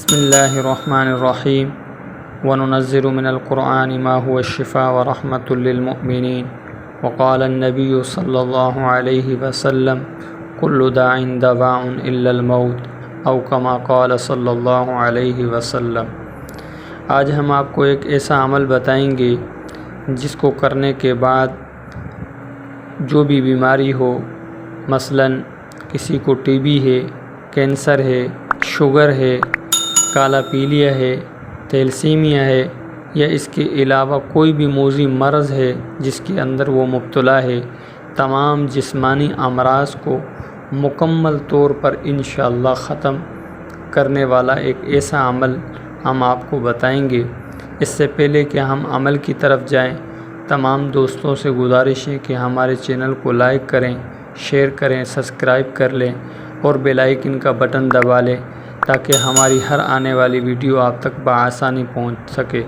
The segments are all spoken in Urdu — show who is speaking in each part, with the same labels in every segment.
Speaker 1: بسم اللہ الرحمن الرحیم وننزل من القرآن ما هو الشفاء ورحمة للمؤمنین وقال النبی صلی اللہ علیہ وسلم كل داع دواء الا الموت او كما قال صلی اللہ علیہ وسلم۔ آج ہم آپ کو ایک ایسا عمل بتائیں گے جس کو کرنے کے بعد جو بھی بیماری ہو، مثلاً کسی کو ٹی بی ہے، کینسر ہے، شوگر ہے، کالا پیلیا ہے، تیلسیمیا ہے، یا اس کے علاوہ کوئی بھی موذی مرض ہے جس کے اندر وہ مبتلا ہے، تمام جسمانی امراض کو مکمل طور پر انشاءاللہ ختم کرنے والا ایک ایسا عمل ہم آپ کو بتائیں گے۔ اس سے پہلے کہ ہم عمل کی طرف جائیں، تمام دوستوں سے گزارش ہے کہ ہمارے چینل کو لائک کریں، شیئر کریں، سبسکرائب کر لیں اور بیل آئیکن کا بٹن دبا لیں تاکہ ہماری ہر آنے والی ویڈیو آپ تک بآسانی پہنچ سکے۔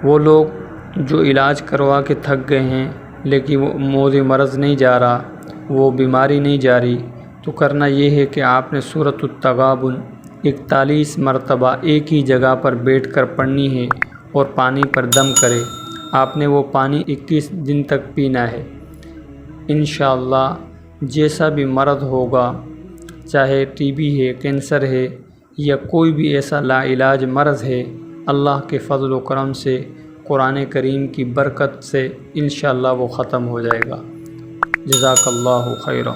Speaker 1: وہ لوگ جو علاج کروا کے تھک گئے ہیں لیکن وہ موذی مرض نہیں جا رہا، وہ بیماری نہیں جا رہی، تو کرنا یہ ہے کہ آپ نے سورۃ التغابن 41 مرتبہ ایک ہی جگہ پر بیٹھ کر پڑھنی ہے اور پانی پر دم کرے۔ آپ نے وہ پانی 21 دن تک پینا ہے۔ انشاءاللہ جیسا بھی مرض ہوگا، چاہے ٹی بی ہے، کینسر ہے، یا کوئی بھی ایسا لا علاج مرض ہے، اللہ کے فضل و کرم سے، قرآن کریم کی برکت سے انشاءاللہ وہ ختم ہو جائے گا۔ جزاک اللہ خیرا۔